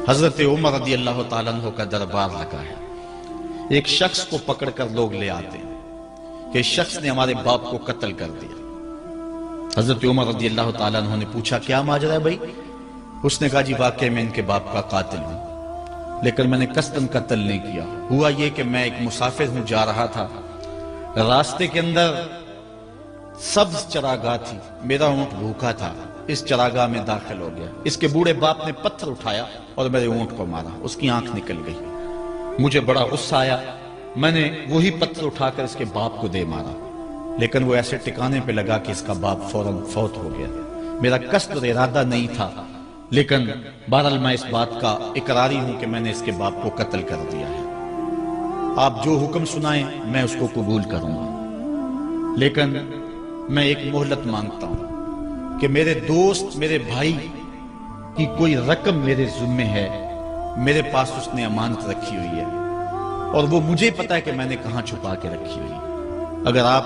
حضرت عمر رضی اللہ تعالیٰ عنہ کا دربار لگا ہے. ایک شخص کو پکڑ کر لوگ لے آتے ہیں کہ اس شخص نے ہمارے باپ کو قتل کر دیا. حضرت عمر رضی اللہ تعالیٰ عنہ نے پوچھا کیا ماجرا ہے بھائی؟ اس نے کہا جی واقعی میں ان کے باپ کا قاتل ہوں، لیکن میں نے قصداً قتل نہیں کیا. ہوا یہ کہ میں ایک مسافر ہوں، جا رہا تھا، راستے کے اندر سبز چراگاہ تھی، میرا اونٹ بھوکا تھا، اس چراگاہ میں داخل ہو گیا. اس کے بوڑھے باپ نے پتھر اٹھایا اور میرے اونٹ کو مارا، اس کی آنکھ نکل گئی. مجھے بڑا غصہ آیا، میں نے وہی پتھر اٹھا کر اس کے باپ کو دے مارا، لیکن وہ ایسے ٹکانے پہ لگا کہ اس کا باپ فوراً فوت ہو گیا. میرا قصد اور ارادہ نہیں تھا، لیکن بہرحال میں اس بات کا اقراری ہوں کہ میں نے اس کے باپ کو قتل کر دیا ہے. آپ جو حکم سنائیں میں اس کو قبول کروں گا، لیکن میں ایک مہلت مانگتا ہوں کہ میرے دوست، میرے بھائی کی کوئی رقم میرے ذمہ ہے، میرے پاس اس نے امانت رکھی ہوئی ہے اور وہ مجھے پتا ہے کہ میں نے کہاں چھپا کے رکھی ہوئی ہے. اگر آپ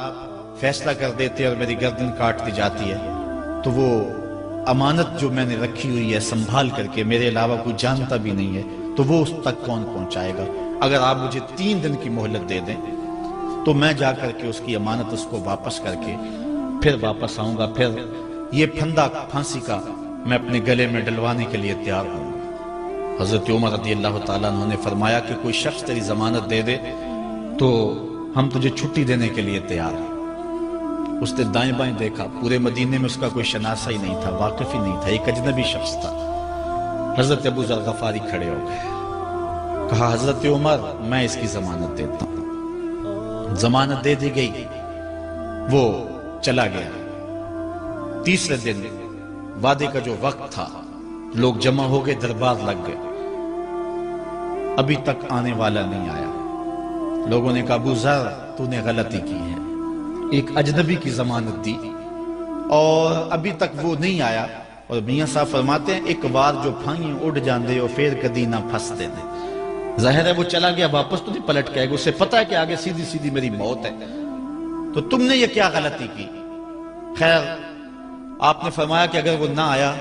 فیصلہ کر دیتے اور میری گردن کاٹ دی جاتی ہے تو وہ امانت جو میں نے رکھی ہوئی ہے سنبھال کر کے، میرے علاوہ کوئی جانتا بھی نہیں ہے، تو وہ اس تک کون پہنچائے گا؟ اگر آپ مجھے 3 دن کی مہلت دے دیں تو میں جا کر کے اس کی امانت اس کو واپس کر کے پھر واپس آؤں گا. پھر یہ پھندا پھانسی کا میں اپنے گلے میں ڈلوانے کے لیے تیار ہوں گا. حضرت عمر رضی اللہ تعالیٰ عنہ نے فرمایا کہ کوئی شخص تیری ضمانت دے دے تو ہم تجھے چھٹی دینے کے لیے تیار ہیں. اس نے دائیں بائیں دیکھا، پورے مدینے میں اس کا کوئی شناسہ ہی نہیں تھا، واقف ہی نہیں تھا، ایک اجنبی شخص تھا. حضرت ابو ذر غفاری کھڑے ہو گئے، کہا حضرت عمر میں اس کی ضمانت دیتا ہوں. ضمانت دے دی گئی، وہ چلا گیا. تیسرے دن وعدے کا جو وقت تھا، لوگ جمع ہو گئے، دربار لگ گئے، ابھی تک آنے والا نہیں آیا. لوگوں نے کہا ابو ذر تو نے غلطی کی ہے، ایک اجنبی کی ضمانت دی اور ابھی تک وہ نہیں آیا. اور میاں صاحب فرماتے ہیں ایک بار جو پھائیں اڑ جاندے اور پھر کدی نہ پھنستے نے. ظاہر ہے وہ چلا گیا، واپس تو نہیں پلٹ کے آئے گا، اسے پتا ہے کہ آگے سیدھی سیدھی میری موت ہے، تو تم نے یہ کیا غلطی کی؟ خیر آپ نے فرمایا کہ اگر وہ نہ آیا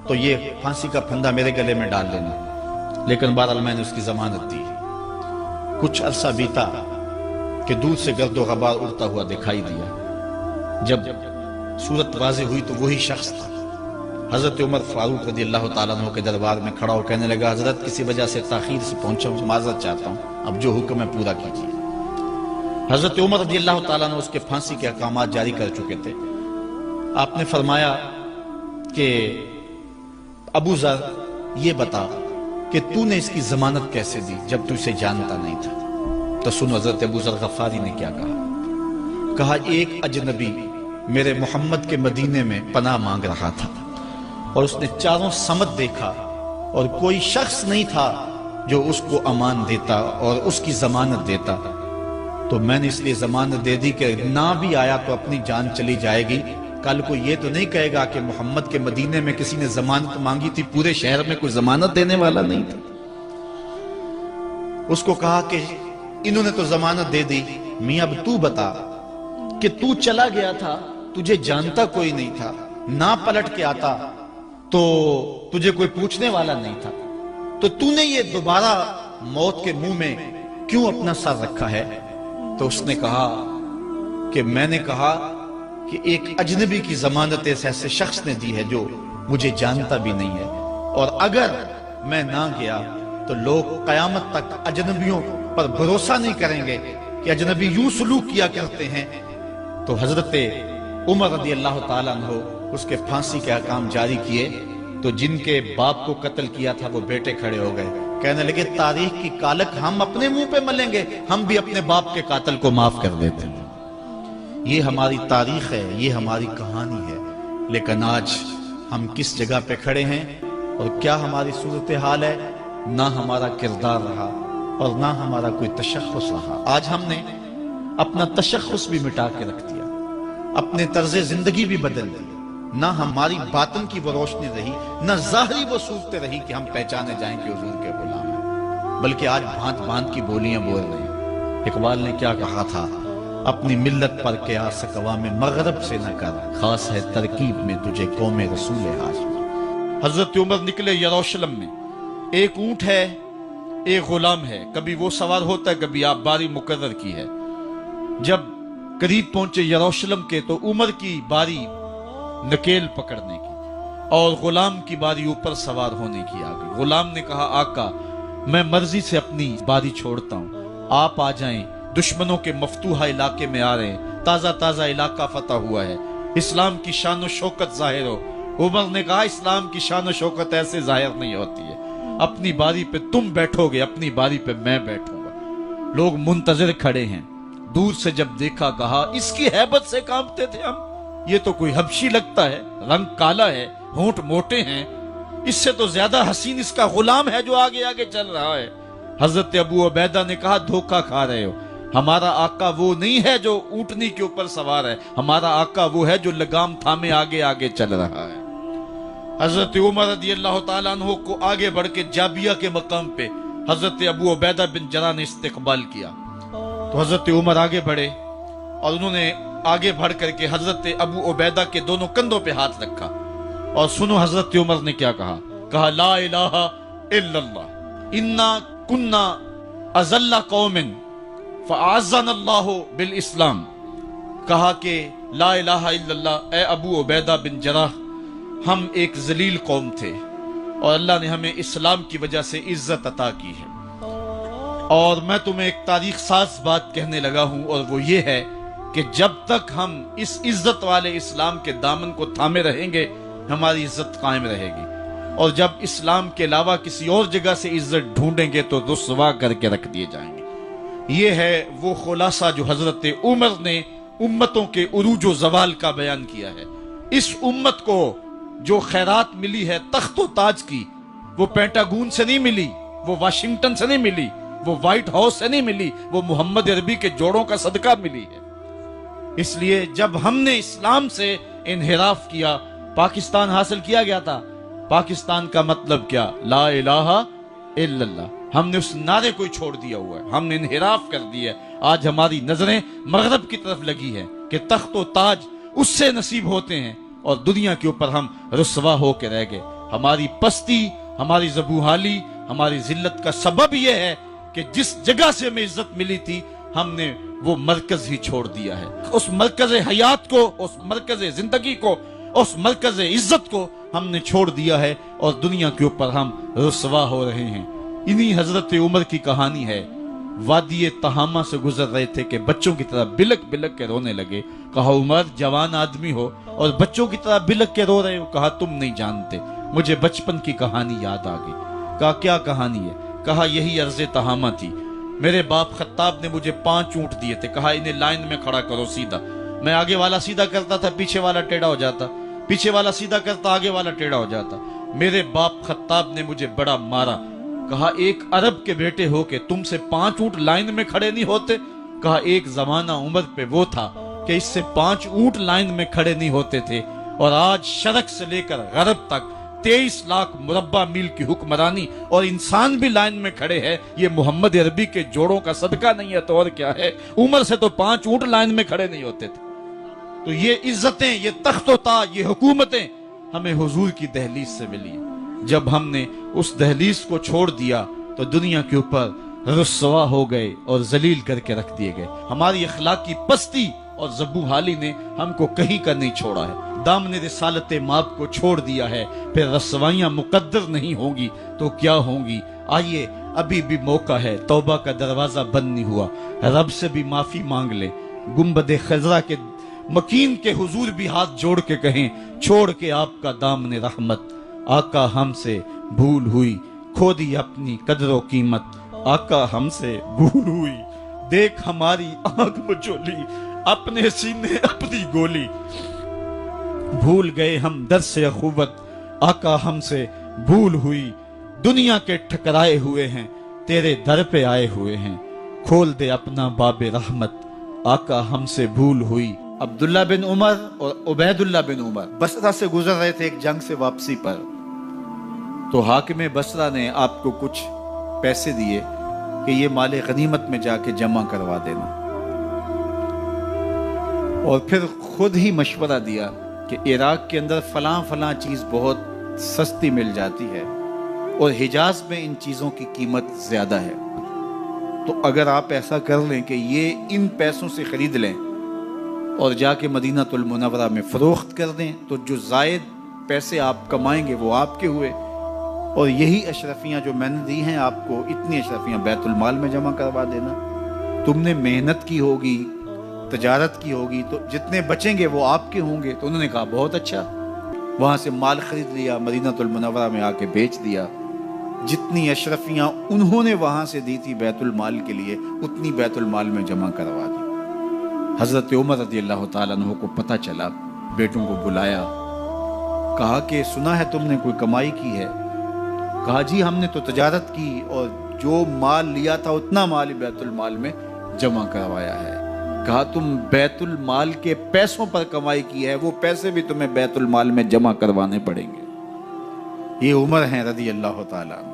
تو یہ پھانسی کا پھندا میرے گلے میں ڈال لینا. لیکن بہرحال میں نے اس کی ضمانت دی. کچھ عرصہ بیتا کہ دور سے گرد و غبار اڑتا ہوا دکھائی دیا. جب صورت واضح ہوئی تو وہی شخص تھا. حضرت عمر فاروق رضی اللہ تعالیٰ عنہ کے دربار میں کھڑا ہو کہنے لگا حضرت کسی وجہ سے تاخیر سے پہنچا ہوں، معذرت چاہتا ہوں، اب جو حکم ہے پورا کیجیے. حضرت عمر رضی اللہ تعالیٰ عنہ اس کے پھانسی کے احکامات جاری کر چکے تھے. آپ نے فرمایا کہ ابو ذر یہ بتا کہ تو نے اس کی ضمانت کیسے دی جب تو اسے جانتا نہیں تھا؟ تو سنو حضرت ابو ذر غفاری نے کیا کہا ایک اجنبی میرے محمد کے مدینے میں پناہ مانگ رہا تھا اور اس نے چاروں سمت دیکھا اور کوئی شخص نہیں تھا جو اس کو امان دیتا اور اس کی ضمانت دیتا. تو میں نے اس لیے ضمانت دے دی کہ نہ بھی آیا تو اپنی جان چلی جائے گی. کل کو یہ تو نہیں کہے گا کہ محمد کے مدینے میں کسی نے ضمانت مانگی تھی، پورے شہر میں کوئی ضمانت دینے والا نہیں تھا. اس کو کہا کہ انہوں نے تو ضمانت دے دی، میاں اب تو بتا کہ تو چلا گیا تھا، تجھے جانتا کوئی نہیں تھا، نہ پلٹ کے آتا تو تجھے کوئی پوچھنے والا نہیں تھا، تو تو نے یہ دوبارہ موت کے منہ میں کیوں اپنا سر رکھا ہے؟ تو اس نے کہا کہ میں نے کہا کہ ایک اجنبی کی ضمانت ایسے شخص نے دی ہے جو مجھے جانتا بھی نہیں ہے، اور اگر میں نہ گیا تو لوگ قیامت تک اجنبیوں پر بھروسہ نہیں کریں گے کہ اجنبی یوں سلوک کیا کرتے ہیں. تو حضرت عمر رضی اللہ تعالیٰ عنہ اس کے پھانسی کے احکام جاری کیے. تو جن کے باپ کو قتل کیا تھا وہ بیٹے کھڑے ہو گئے، کہنے لگے تاریخ کی کالک ہم اپنے منہ پہ ملیں گے، ہم بھی اپنے باپ کے قاتل کو معاف کر دیتے ہیں. یہ ہماری تاریخ ہے، یہ ہماری کہانی ہے. لیکن آج ہم کس جگہ پہ کھڑے ہیں اور کیا ہماری صورتحال ہے؟ نہ ہمارا کردار رہا اور نہ ہمارا کوئی تشخص رہا. آج ہم نے اپنا تشخص بھی مٹا کے رکھ دیا، اپنے طرز زندگی بھی بدل دی. نہ ہماری باطن کی وہ روشنی رہی، نہ ظاہری وہ صورتیں رہی کہ ہم پہچانے جائیں کہ حضور کے غلام ہیں، بلکہ آج بھانت بھانت کی بولیاں بول رہے ہیں. اقبال نے کیا کہا تھا؟ اپنی ملت پر قیاس اقوام مغرب سے نہ کر، خاص ہے ترکیب میں تجھے قوم رسول ہاشمی. حضرت عمر نکلے یروشلم میں ایک اونٹ ہے، ایک غلام ہے، کبھی وہ سوار ہوتا ہے، کبھی آپ باری مقرر کی ہے۔ جب قریب پہنچے یروشلم کے تو عمر کی باری نکیل پکڑنے کی اور غلام کی باری اوپر سوار ہونے کی آ گئی۔ غلام نے کہا آقا میں مرضی سے اپنی باری چھوڑتا ہوں، آپ آ جائیں، دشمنوں کے مفتوحہ علاقے میں آ رہے ہیں، تازہ تازہ علاقہ فتح ہوا ہے، اسلام کی شان و شوکت ظاہر ہو۔ عمر نے کہا اسلام کی شان و شوکت ایسے ظاہر نہیں ہوتی ہے، اپنی باری پہ تم بیٹھو گے، اپنی باری پہ میں بیٹھوں گا۔ لوگ منتظر کھڑے ہیں، دور سے جب دیکھا کہا اس کی ہیبت سے کانپتے تھے ہم، یہ تو کوئی حبشی لگتا ہے، رنگ کالا ہے، ہونٹ موٹے ہیں، اس سے تو زیادہ حسین اس کا غلام ہے جو آگے آگے چل رہا ہے۔ حضرت ابو عبیدہ نے کہا دھوکہ کھا رہے ہو، ہمارا آقا وہ نہیں ہے جو اونٹنی کے اوپر سوار ہے، ہمارا آقا وہ ہے جو لگام تھامے آگے آگے چل رہا ہے۔ حضرت عمر رضی اللہ تعالیٰ عنہ کو آگے بڑھ کے جابیہ کے مقام پہ حضرت ابو عبیدہ بن جراح نے استقبال کیا، تو حضرت عمر آگے بڑھے اور انہوں نے آگے بڑھ کر کے حضرت ابو عبیدہ کے دونوں کندھوں پہ ہاتھ رکھا، اور سنو حضرت عمر نے کیا کہا لا الہ الا اللہ انا کنا اذل قوم فاعزنا اللہ بالاسلام۔ کہا کہ لا الہ الا اللہ، اے ابو عبیدہ بن جراح، ہم ایک ذلیل قوم تھے اور اللہ نے ہمیں اسلام کی وجہ سے عزت عطا کی ہے، اور میں تمہیں ایک تاریخ ساز بات کہنے لگا ہوں، اور وہ یہ ہے کہ جب تک ہم اس عزت والے اسلام کے دامن کو تھامے رہیں گے ہماری عزت قائم رہے گی، اور جب اسلام کے علاوہ کسی اور جگہ سے عزت ڈھونڈیں گے تو رسوا کر کے رکھ دیے جائیں گے۔ یہ ہے وہ خلاصہ جو حضرت عمر نے امتوں کے عروج و زوال کا بیان کیا ہے۔ اس امت کو جو خیرات ملی ہے تخت و تاج کی، وہ پینٹاگون سے نہیں ملی، وہ واشنگٹن سے نہیں ملی، وہ وائٹ ہاؤس سے نہیں ملی، وہ محمد عربی کے جوڑوں کا صدقہ ملی ہے۔ اس لیے جب ہم نے اسلام سے انحراف کیا، پاکستان حاصل کیا گیا تھا، پاکستان کا مطلب کیا؟ لا الہ الا اللہ۔ ہم نے اس نعرے کو چھوڑ دیا ہوا ہے، ہم نے انحراف کر دیا ہے۔ آج ہماری نظریں مغرب کی طرف لگی ہے کہ تخت و تاج اس سے نصیب ہوتے ہیں، اور دنیا کے اوپر ہم رسوا ہو کے رہ گئے۔ ہماری پستی، ہماری زبوحالی، ہماری ذلت کا سبب یہ ہے کہ جس جگہ سے ہمیں عزت ملی تھی ہم نے وہ مرکز ہی چھوڑ دیا ہے۔ اس مرکز حیات کو، اس مرکز زندگی کو، اس مرکز عزت کو ہم نے چھوڑ دیا ہے، اور دنیا کے اوپر ہم رسوا ہو رہے ہیں۔ انہی حضرت عمر کی کہانی ہے۔ وادی تہامہ سے گزر رہے تھے کہ بچوں کی طرح بلک بلک کے رونے لگے۔ کہا عمر جوان آدمی ہو اور بچوں کی طرح بلک کے رو رہے ہو؟ کہا تم نہیں جانتے، مجھے بچپن کی کہانی یاد آ گئی۔ کہا کیا کہانی ہے؟ کہا یہی عرض تہامہ تھی، میرے باپ خطاب نے مجھے 5 اونٹ دیے تھے، کہا انہیں لائن میں کھڑا کرو سیدھا۔ میں آگے والا سیدھا کرتا تھا، پیچھے والا ٹیڑھا ہو جاتا، پیچھے والا سیدھا کرتا، آگے والا ٹیڑھا ہو جاتا۔ میرے باپ خطاب نے مجھے بڑا مارا۔ کہا ایک عرب کے بیٹے ہو کے تم سے 5 اونٹ لائن میں کھڑے نہیں ہوتے؟ کہا ایک زمانہ عمر پہ وہ تھا کہ اس سے 5 اونٹ لائن میں کھڑے نہیں ہوتے تھے، اور آج شرق سے لے کر غرب تک 23 لاکھ مربع میل کی حکمرانی اور انسان بھی لائن میں کھڑے ہیں۔ یہ محمد عربی کے جوڑوں کا صدقہ نہیں ہے تو اور کیا ہے؟ عمر سے تو 5 اونٹ لائن میں کھڑے نہیں ہوتے تھے۔ تو یہ عزتیں، یہ تخت و تاج، یہ حکومتیں ہمیں حضور کی دہلیز سے ملی۔ جب ہم نے اس دہلیز کو چھوڑ دیا تو دنیا کے اوپر رسوا ہو گئے اور ذلیل کر کے رکھ دیے گئے۔ ہماری اخلاقی پستی اور زبوحالی نے ہم کو کہیں کا نہیں چھوڑا ہے۔ دامن رسالت ماب کو چھوڑ دیا ہے، پھر رسوائیاں مقدر نہیں ہوں گی تو کیا ہوں گی؟ آئیے ابھی بھی موقع ہے، توبہ کا دروازہ بند نہیں ہوا، رب سے بھی معافی مانگ لیں۔ گنبد خضرا کے مکین کے حضور بھی ہاتھ جوڑ کے کہیں چھوڑ کے آپ کا دامن رحمت، آقا ہم سے بھول ہوئی، کھو دی اپنی قدر و قیمت، آقا ہم سے بھول ہوئی، دیکھ ہماری آنکھ مچولی، اپنے سینے اپنی گولی، بھول گئے ہم درس اخوت، آقا ہم سے بھول ہوئی، دنیا کے ٹھکرائے ہوئے ہیں، تیرے در پہ آئے ہوئے ہیں، کھول دے اپنا باب رحمت، آقا ہم سے بھول ہوئی۔ عبداللہ بن عمر اور عبید اللہ بن عمر بصرہ سے گزر رہے تھے ایک جنگ سے واپسی پر، تو حاکم بصرہ نے آپ کو کچھ پیسے دیے کہ یہ مال غنیمت میں جا کے جمع کروا دینا، اور پھر خود ہی مشورہ دیا کہ عراق کے اندر فلاں فلاں چیز بہت سستی مل جاتی ہے، اور حجاز میں ان چیزوں کی قیمت زیادہ ہے. تو اگر آپ ایسا کر لیں کہ یہ ان پیسوں سے خرید لیں اور جا کے مدینہ المنورہ میں فروخت کر دیں تو جو زائد پیسے آپ کمائیں گے وہ آپ کے ہوئے. اور یہی اشرفیاں جو میں نے دی ہیں آپ کو، اتنی اشرفیاں بیت المال میں جمع کروا دینا. تم نے محنت کی ہوگی، تجارت کی ہوگی، تو جتنے بچیں گے وہ آپ کے ہوں گے. تو انہوں نے کہا بہت اچھا. وہاں سے مال خرید لیا، مدینہ المنورہ میں آ کے بیچ دیا. جتنی اشرفیاں انہوں نے وہاں سے دی تھی بیت المال کے لیے، اتنی بیت المال میں جمع کروا دی. حضرت عمر رضی اللہ تعالیٰ عنہ کو پتہ چلا، بیٹوں کو بلایا، کہا کہ سنا ہے تم نے کوئی کمائی کی ہے؟ کہا جی ہم نے تو تجارت کی اور جو مال لیا تھا اتنا مال بیت المال میں جمع کروایا ہے. کہا تم بیت المال کے پیسوں پر کمائی کی ہے، وہ پیسے بھی تمہیں بیت المال میں جمع کروانے پڑیں گے. یہ عمر ہیں رضی اللہ تعالیٰ عنہ.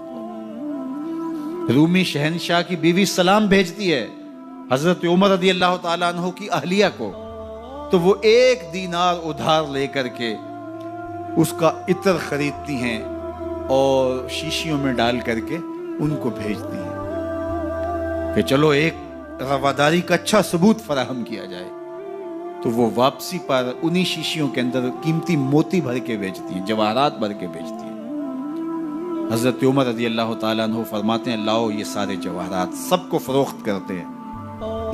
رومی شہنشاہ کی بیوی سلام بھیجتی ہے حضرت عمر رضی اللہ تعالیٰ عنہ کی اہلیہ کو، تو وہ 1 دینار ادھار لے کر کے اس کا عطر خریدتی ہیں اور شیشیوں میں ڈال کر کے ان کو بھیجتی ہیں کہ چلو ایک رواداری کا اچھا ثبوت فراہم کیا جائے. تو وہ واپسی پر انہی شیشیوں کے اندر قیمتی موتی بھر کے بیچتی ہیں، جواہرات بھر کے بیچتی ہیں. حضرت عمر رضی اللہ تعالیٰ عنہ فرماتے ہیں لاؤ یہ سارے جواہرات، سب کو فروخت کرتے ہیں.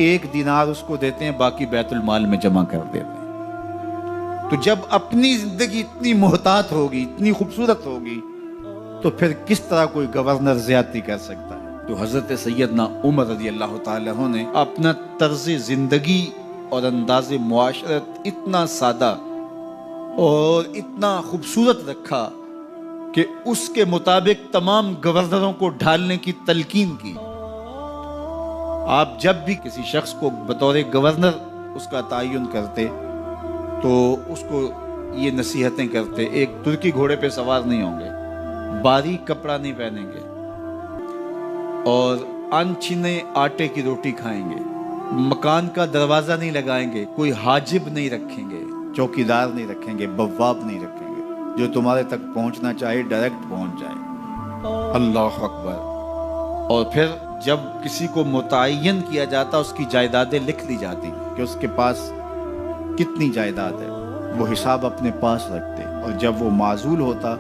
1 دینار اس کو دیتے ہیں، باقی بیت المال میں جمع کر دیتے ہیں. تو جب اپنی زندگی اتنی محتاط ہوگی، اتنی خوبصورت ہوگی، تو پھر کس طرح کوئی گورنر زیادتی کر سکتا ہے؟ تو حضرت سیدنا عمر رضی اللہ تعالیٰ عنہ نے اپنا طرز زندگی اور انداز معاشرت اتنا سادہ اور اتنا خوبصورت رکھا کہ اس کے مطابق تمام گورنروں کو ڈھالنے کی تلقین کی. آپ جب بھی کسی شخص کو بطور گورنر اس کا تعین کرتے تو اس کو یہ نصیحتیں کرتے: ایک ترکی گھوڑے پہ سوار نہیں ہوں گے، باریک کپڑا نہیں پہنیں گے، اور انچھنے آٹے کی روٹی کھائیں گے، مکان کا دروازہ نہیں لگائیں گے، کوئی حاجب نہیں رکھیں گے، چوکیدار نہیں رکھیں گے، بواب نہیں رکھیں گے، جو تمہارے تک پہنچنا چاہے ڈائریکٹ پہنچ جائے. اللہ اکبر. اور پھر جب کسی کو متعین کیا جاتا اس کی جائیدادیں لکھ لی جاتی کہ اس کے پاس کتنی جائیداد ہے، وہ حساب اپنے پاس رکھتے. اور جب وہ معزول ہوتا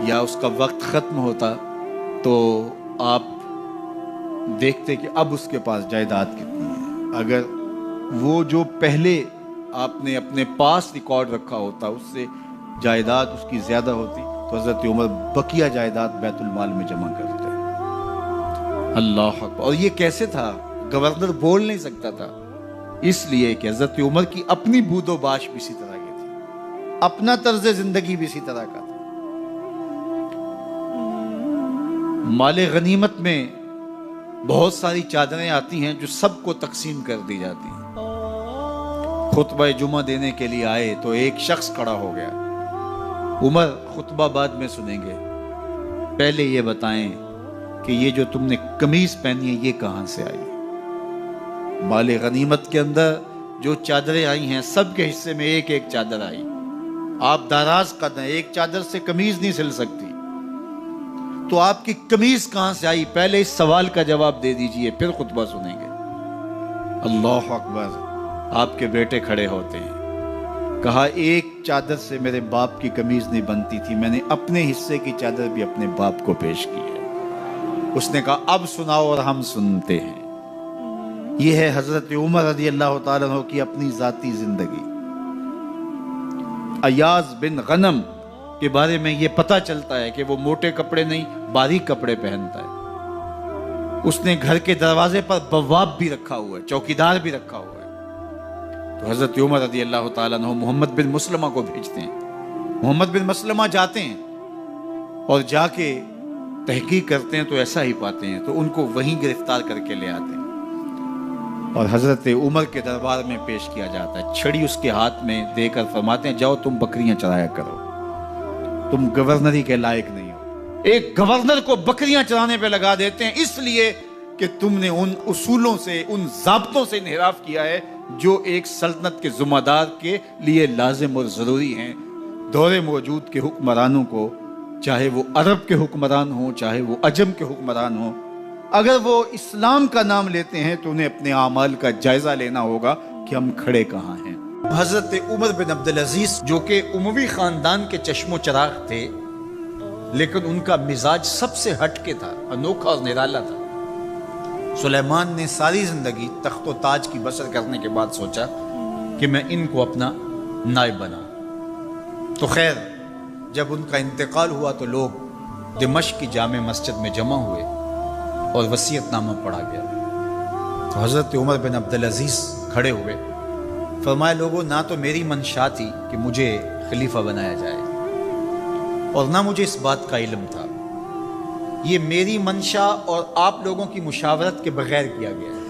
یا اس کا وقت ختم ہوتا تو آپ دیکھتے کہ اب اس کے پاس جائیداد کتنی ہے. اگر وہ جو پہلے آپ نے اپنے پاس ریکارڈ رکھا ہوتا اس سے جائیداد اس کی زیادہ ہوتی تو حضرت عمر بقیہ جائیداد بیت المال میں جمع کرتے. اللہ اکبر. اور یہ کیسے تھا؟ گورنر بول نہیں سکتا تھا، اس لیے کہ حضرت عمر کی اپنی بود و باش بھی اسی طرح کی تھی، اپنا طرز زندگی بھی اسی طرح کا تھا. مال غنیمت میں بہت ساری چادریں آتی ہیں جو سب کو تقسیم کر دی جاتی ہیں. خطبہ جمعہ دینے کے لیے آئے تو ایک شخص کھڑا ہو گیا. عمر خطبہ بعد میں سنیں گے، پہلے یہ بتائیں کہ یہ جو تم نے قمیض پہنی ہے یہ کہاں سے آئی؟ مال غنیمت کے اندر جو چادریں آئی ہیں سب کے حصے میں ایک ایک چادر آئی. آپ داراز قد ہیں، ایک چادر سے قمیض نہیں سل سکتی، تو آپ کی قمیض کہاں سے آئی؟ پہلے اس سوال کا جواب دے دیجئے، پھر خطبہ سنیں گے. اللہ اکبر. آپ کے بیٹے کھڑے ہوتے ہیں، کہا ایک چادر سے میرے باپ کی قمیض نہیں بنتی تھی، میں نے اپنے حصے کی چادر بھی اپنے باپ کو پیش کی ہے. اس نے کہا اب سناؤ اور ہم سنتے ہیں. یہ ہے حضرت عمر رضی اللہ تعالیٰ عنہ کی اپنی ذاتی زندگی. ایاز بن غنم کے بارے میں یہ پتہ چلتا ہے کہ وہ موٹے کپڑے نہیں باریک کپڑے پہنتا ہے. اس نے گھر کے دروازے پر بواب بھی رکھا ہوا ہے، چوکیدار بھی رکھا ہوا ہے. تو حضرت عمر رضی اللہ تعالیٰ عنہ محمد بن مسلمہ کو بھیجتے ہیں. محمد بن مسلمہ جاتے ہیں اور جا کے تحقیق کرتے ہیں تو ایسا ہی پاتے ہیں، تو ان کو وہیں گرفتار کر کے لے آتے ہیں اور حضرت عمر کے دربار میں پیش کیا جاتا ہے. چھڑی اس کے ہاتھ میں دے کر فرماتے ہیں جاؤ تم بکریاں چرایا کرو، تم گورنری کے لائق نہیں ہو. ایک گورنر کو بکریاں چرانے پہ لگا دیتے ہیں اس لیے کہ تم نے ان اصولوں سے، ان ضابطوں سے انحراف کیا ہے جو ایک سلطنت کے ذمہ دار کے لیے لازم اور ضروری ہیں. دور موجود کے حکمرانوں کو چاہے وہ عرب کے حکمران ہوں چاہے وہ عجم کے حکمران ہوں، اگر وہ اسلام کا نام لیتے ہیں تو انہیں اپنے اعمال کا جائزہ لینا ہوگا کہ ہم کھڑے کہاں ہیں۔ حضرت عمر بن عبدالعزیز جو کہ اموی خاندان کے چشم و چراغ تھے، لیکن ان کا مزاج سب سے ہٹ کے تھا، انوکھا اور نرالا تھا۔ سلیمان نے ساری زندگی تخت و تاج کی بسر کرنے کے بعد سوچا کہ میں ان کو اپنا نائب بناؤں۔ تو خیر جب ان کا انتقال ہوا تو لوگ دمشق کی جامع مسجد میں جمع ہوئے اور وصیت نامہ پڑھا گیا۔ تو حضرت عمر بن عبدالعزیز کھڑے ہوئے، فرمایا لوگوں نہ تو میری منشا تھی کہ مجھے خلیفہ بنایا جائے اور نہ مجھے اس بات کا علم تھا، یہ میری منشا اور آپ لوگوں کی مشاورت کے بغیر کیا گیا ہے،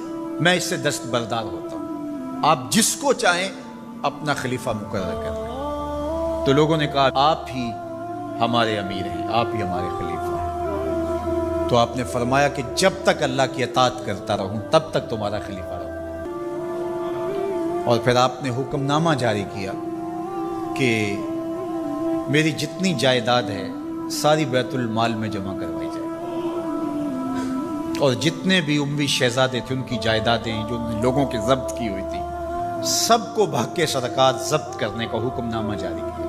میں اس سے دستبردار ہوتا ہوں، آپ جس کو چاہیں اپنا خلیفہ مقرر کر لیں۔ تو لوگوں نے کہا آپ ہی ہمارے امیر ہیں، آپ ہی ہمارے خلیفہ ہیں۔ تو آپ نے فرمایا کہ جب تک اللہ کی اطاعت کرتا رہوں تب تک تمہارا خلیفہ رہوں۔ اور پھر آپ نے حکم نامہ جاری کیا کہ میری جتنی جائیداد ہے ساری بیت المال میں جمع کروائی جائے، اور جتنے بھی اموی شہزادے تھے ان کی جائیدادیں جو ان لوگوں کے ضبط کی ہوئی تھی سب کو بھاگ کے سرکار ضبط کرنے کا حکم نامہ جاری کیا۔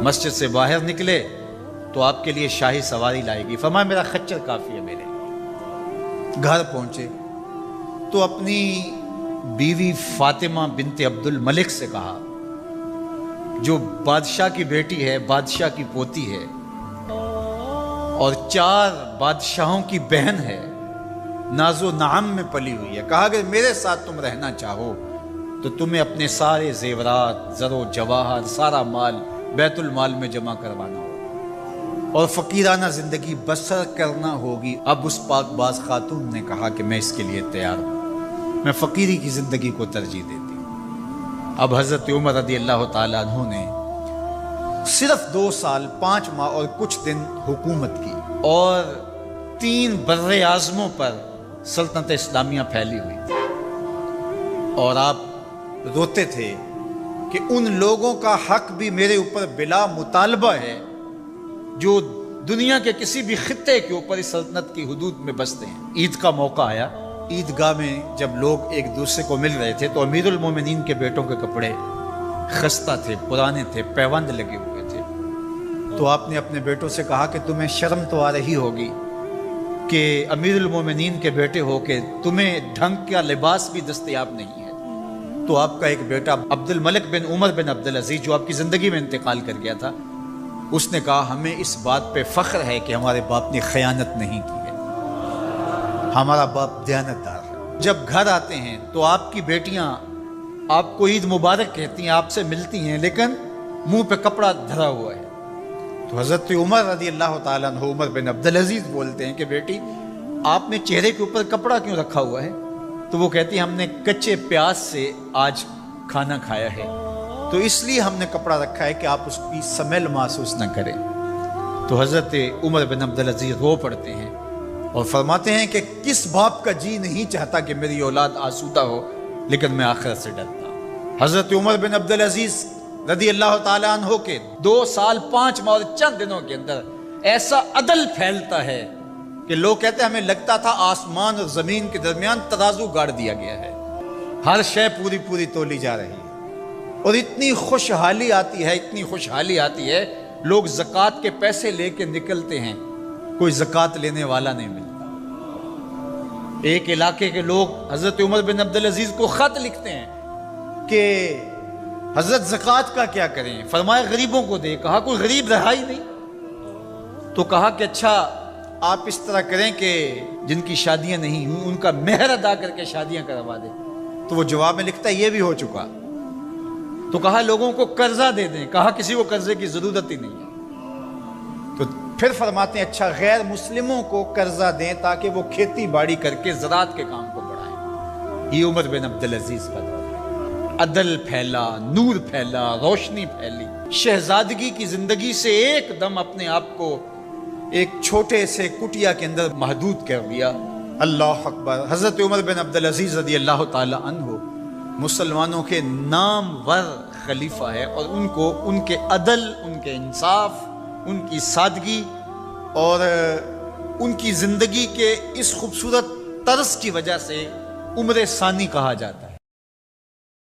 مسجد سے باہر نکلے تو آپ کے لیے شاہی سواری لائے گی، فرمایا میرا خچر کافی ہے میرے لیے۔ گھر پہنچے تو اپنی بیوی فاطمہ بنت عبد الملک سے کہا جو بادشاہ کی بیٹی ہے، بادشاہ کی پوتی ہے اور 4 بادشاہوں کی بہن ہے، ناز و نعم میں پلی ہوئی ہے، کہا کہ میرے ساتھ تم رہنا چاہو تو تمہیں اپنے سارے زیورات، زر و جواہر، سارا مال بیت المال میں جمع کروانا ہوگا اور فقیرانہ زندگی بسر کرنا ہوگی۔ اب اس پاک باز خاتون نے کہا کہ میں اس کے لیے تیار ہوں، میں فقیری کی زندگی کو ترجیح دیتی ہوں۔ اب حضرت عمر رضی اللہ تعالیٰ عنہ نے صرف 2 سال 5 ماہ اور کچھ دن حکومت کی اور 3 بر اعظموں پر سلطنت اسلامیہ پھیلی ہوئی تھی، اور آپ روتے تھے کہ ان لوگوں کا حق بھی میرے اوپر بلا مطالبہ ہے جو دنیا کے کسی بھی خطے کے اوپر اس سلطنت کی حدود میں بستے ہیں۔ عید کا موقع آیا، عیدگاہ میں جب لوگ ایک دوسرے کو مل رہے تھے تو امیر المومنین کے بیٹوں کے کپڑے خستہ تھے، پرانے تھے، پیوند لگے ہوئے تھے۔ تو آپ نے اپنے بیٹوں سے کہا کہ تمہیں شرم تو آ رہی ہوگی کہ امیر المومنین کے بیٹے ہو کے تمہیں ڈھنگ کا لباس بھی دستیاب نہیں ہے۔ تو آپ کا ایک بیٹا عبد الملک بن عمر بن عبدالعزیز جو آپ کی زندگی میں انتقال کر گیا تھا، اس نے کہا ہمیں اس بات پہ فخر ہے کہ ہمارے باپ نے خیانت نہیں کی ہے، ہمارا باپ دیانتدار ہے۔ جب گھر آتے ہیں تو آپ کی بیٹیاں آپ کو عید مبارک کہتی ہیں، آپ سے ملتی ہیں، لیکن منہ پہ کپڑا دھرا ہوا ہے۔ تو حضرت عمر رضی اللہ تعالیٰ عنہ عمر بن عبدالعزیز بولتے ہیں کہ بیٹی آپ نے چہرے کے اوپر کپڑا کیوں رکھا ہوا ہے؟ تو وہ کہتی ہیں ہم نے کچے پیاز سے آج کھانا کھایا ہے تو اس لیے ہم نے کپڑا رکھا ہے کہ آپ اس کی سمیل محسوس نہ کریں۔ تو حضرت عمر بن عبدالعزیز رو پڑتے ہیں اور فرماتے ہیں کہ کس باپ کا جی نہیں چاہتا کہ میری اولاد آسودہ ہو، لیکن میں آخرت سے ڈرتا ہوں۔ حضرت عمر بن عبدالعزیز رضی اللہ تعالیٰ عنہ کے 2 سال 5 ماہ اور چند دنوں کے اندر ایسا عدل پھیلتا ہے کہ لوگ کہتے ہیں ہمیں لگتا تھا آسمان اور زمین کے درمیان ترازو گاڑ دیا گیا ہے، ہر شے پوری پوری تولی جا رہی ہے، اور اتنی خوشحالی آتی ہے، اتنی خوشحالی آتی ہے، لوگ زکوٰۃ کے پیسے لے کے نکلتے ہیں، کوئی زکوٰۃ لینے والا نہیں ملتا۔ ایک علاقے کے لوگ حضرت عمر بن عبدالعزیز کو خط لکھتے ہیں کہ حضرت زکوٰۃ کا کیا کریں؟ فرمایا غریبوں کو دے۔ کہا کوئی غریب رہا ہی نہیں، تو کہا کہ اچھا آپ اس طرح کریں کہ جن کی شادیاں نہیں ہوئی ان کا مہر ادا کر کے شادیاں کروا دیں۔ تو وہ جواب میں لکھتا ہے یہ بھی ہو چکا۔ تو کہا لوگوں کو قرضہ دے دیں۔ کہا کسی کو قرضے کی ضرورت ہی نہیں ہے۔ تو پھر فرماتے ہیں اچھا غیر مسلموں کو قرضہ دیں تاکہ وہ کھیتی باڑی کر کے زراعت کے کام کو بڑھائیں۔ یہ عمر بن عبدالعزیز کا دور ہے۔ عدل پھیلا، نور پھیلا، روشنی پھیلی، شہزادگی کی زندگی سے ایک دم اپنے آپ کو ایک چھوٹے سے کٹیا کے اندر محدود کر دیا۔ اللہ اکبر۔ حضرت عمر بن عبدالعزیز رضی اللہ تعالی عنہ مسلمانوں کے نامور خلیفہ ہے، اور ان کو ان کے عدل، ان کے انصاف ان کی سادگی اور ان کی زندگی کے اس خوبصورت طرز کی وجہ سے عمر ثانی کہا جاتا ہے۔